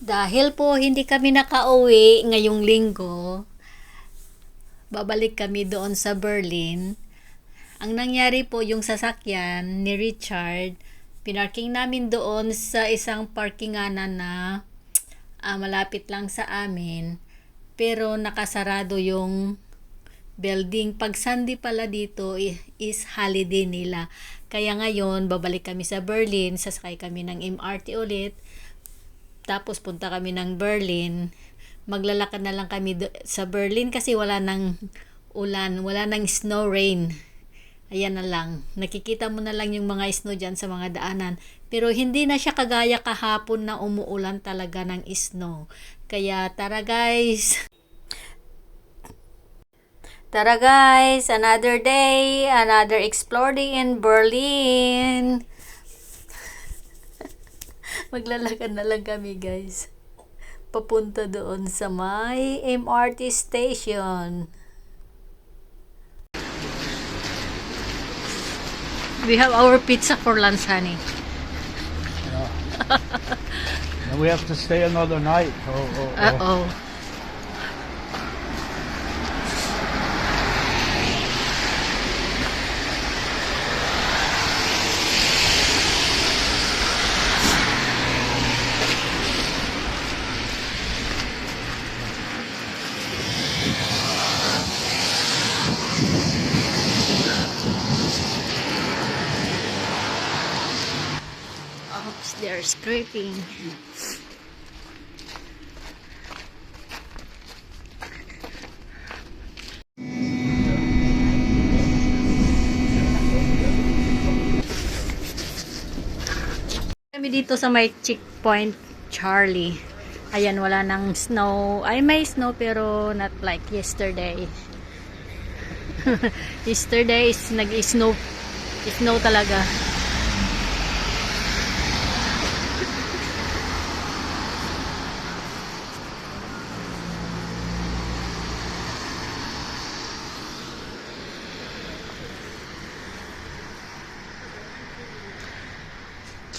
Dahil po hindi kami nakauwi ngayong linggo, babalik kami doon sa Berlin. Ang nangyari po yung sasakyan ni Richard, pinarking namin doon sa isang parkinganan na malapit lang sa amin. Pero nakasarado yung building. Pag Sunday pala dito is holiday nila. Kaya ngayon, babalik kami sa Berlin, sasakay kami ng MRT ulit. Tapos punta kami ng Berlin. Maglalakad na lang kami sa Berlin kasi wala nang ulan, wala nang snow rain. Ayan na lang. Nakikita mo na lang yung mga snow dyan sa mga daanan. Pero hindi na siya kagaya kahapon na umuulan talaga ng snow. Kaya tara guys. Tara guys, another day, another exploring in Berlin. Maglalakad na lang kami guys. Papunta doon sa may MRT station. We have our pizza for lunch, honey. And we have to stay another night. Uh-oh. Oops, they're scraping. Kami dito sa may checkpoint Charlie. Ayan, wala nang snow. Ay, may snow pero not like yesterday. Yesterday is nag-snow. Snow talaga.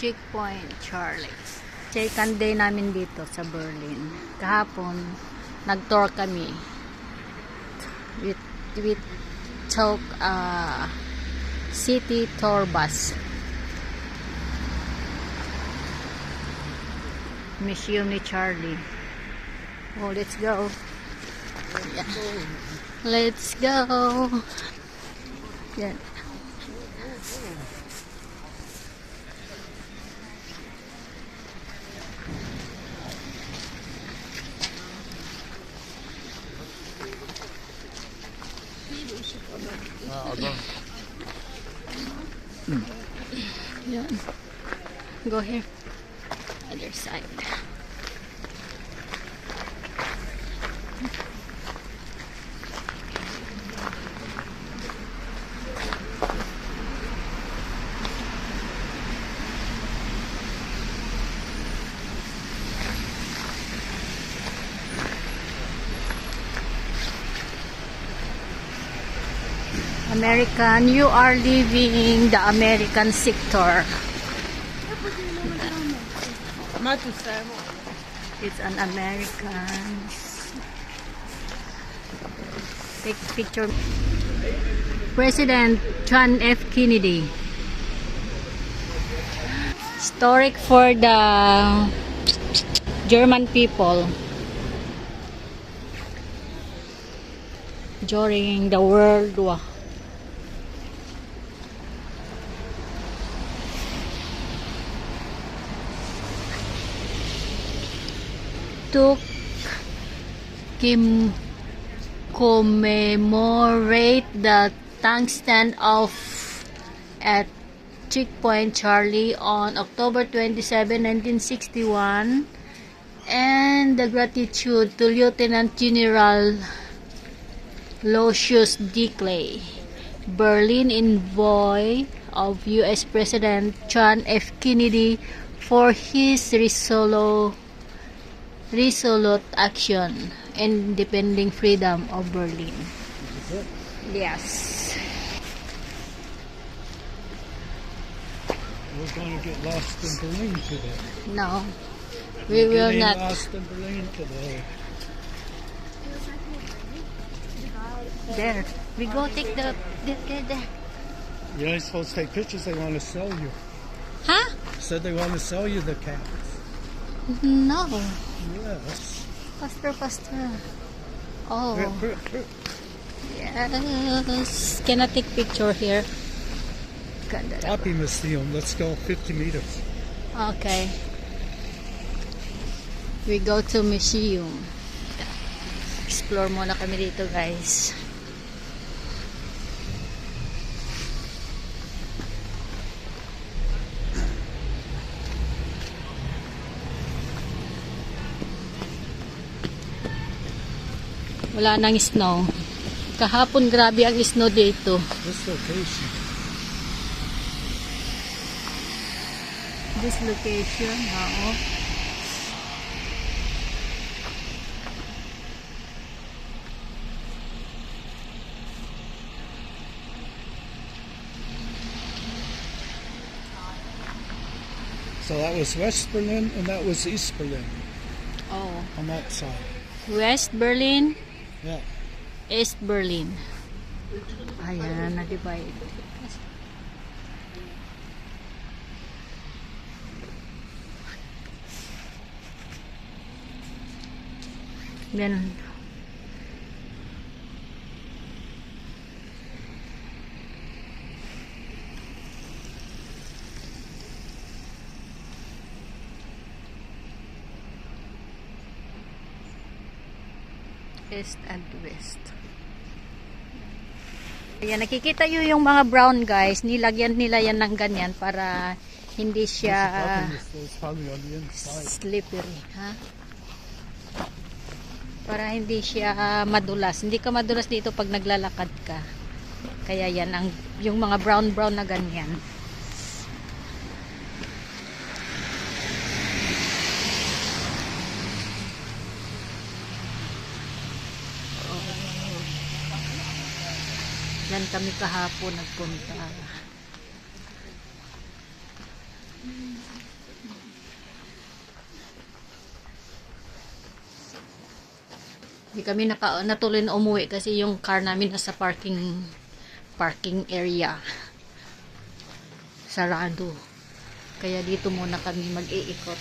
Checkpoint Charlie. Second day namin dito sa Berlin. Kahapon, nag-tour kami. We took city tour bus. Museum ni Charlie. Oh, let's go. Yeah. Let's go. Yan. Yan. Go here. Other side. American, you are leaving the American sector. It's an American. Take picture. President John F. Kennedy. Historic for the German people during the World War. To commemorate the tank standoff at Checkpoint Charlie on October 27, 1961, and the gratitude to Lieutenant General Lucius D. Clay, Berlin envoy of U.S. President John F. Kennedy, for his resolute action and defending freedom of Berlin. Yes. We're going to get lost in Berlin today. No. We will Getting not. lost in Berlin today. There. We go take the there. You're not supposed to take pictures. They want to sell you. Huh? Said they want to sell you the cats. No. Yes. Faster. Oh. Here. Yes. Can I take picture here? Ganda. Happy Museum. Let's go 50 meters. Okay. We go to museum. Explore muna kami dito, guys. Wala nang snow. Kahapon grabe ang snow dito. This location. This location, oo. So that was West Berlin and that was East Berlin Oh. on that side. West Berlin, Yeah. East Berlin. Ayan, na-divide. Then, East and West. Ayan, nakikita nyo yung mga brown guys, nilagyan nila yan ng ganyan para hindi siya It's probably on the inside. slippery, ha? Para hindi siya madulas. Hindi ka madulas dito pag naglalakad ka. Kaya yan, yung mga brown na ganyan. Yan kami kahapon nagpunta. Hindi kami natuloy na umuwi kasi yung car namin nasa parking area. Sarado. Kaya dito muna kami mag-iikot.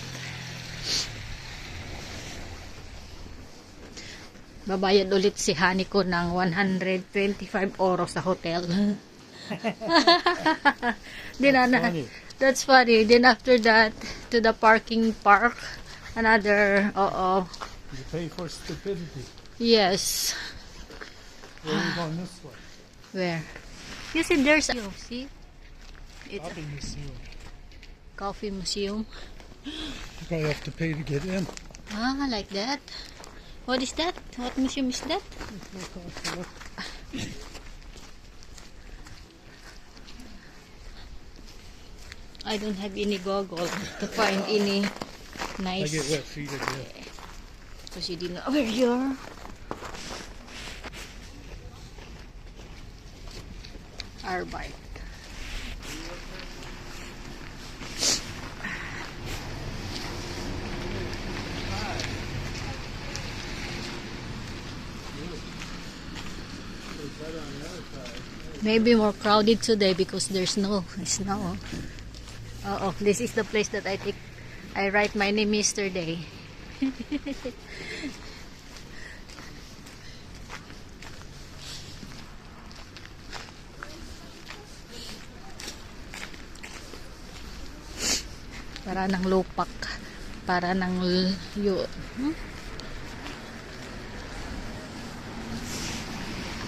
Babayad ulit si Hani ko ng 125 euro sa hotel. That's funny. Then after that, to the park, another, You pay for stupidity. yes. Where are you going this way? Where? You see, there's a, see? It's Coffee museum. a coffee museum. You probably have to pay to get in. Ah, like that. What is that? What museum is that? I don't have any goggle to find any I nice. get wet feet again. Because you didn't know where you're. Arbeit. Maybe more crowded today because there's no snow. Oh, this is the place that I write my name yesterday. Para ng lupak. Para ng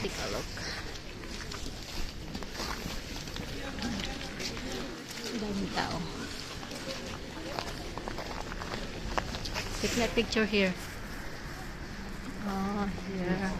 Take a look. Daming tao. Take that picture here. Oh, here.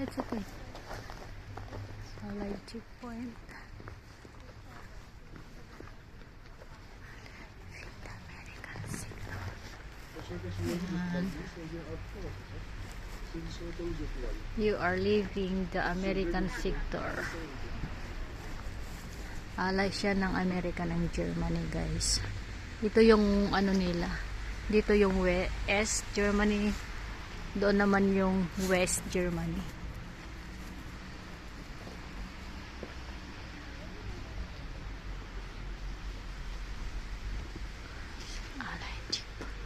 It's okay. Allied checkpoint. You are leaving the American sector. Alay siya ng America ng Germany, guys. Dito yung ano nila. Dito yung West Germany. Doon naman yung West Germany. Alay checkpoint.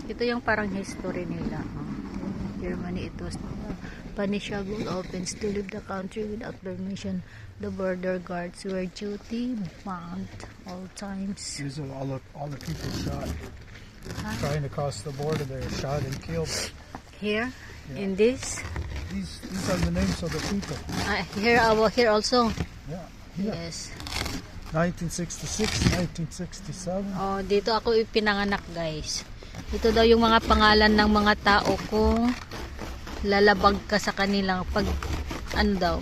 Ito yung parang history nila. Germany, ito. Punishable opens to leave the country without permission. The border guards were duty bound all times. These are all the people shot trying to cross the border. They're shot and killed. Here, Yeah. in this, These are the names of the people. here also. Yeah. Yeah. Yes. 1966, 1967. Oh, dito ako ipinanganak, guys. Ito daw yung mga pangalan ng mga tao kung lalabag ka sa kanilang pag ano daw,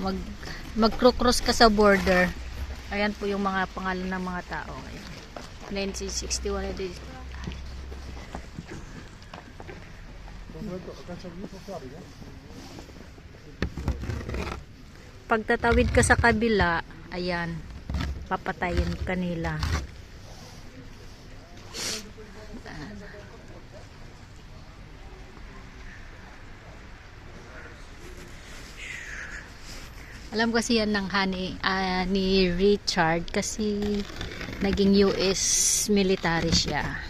magcross ka sa border. Ayan po yung mga pangalan ng mga tao. Ayan. 1961 ito. Pagtatawid ka sa kabila, ayan, papatayin kanila. Alam kasi yan ng ni Richard kasi naging US military siya.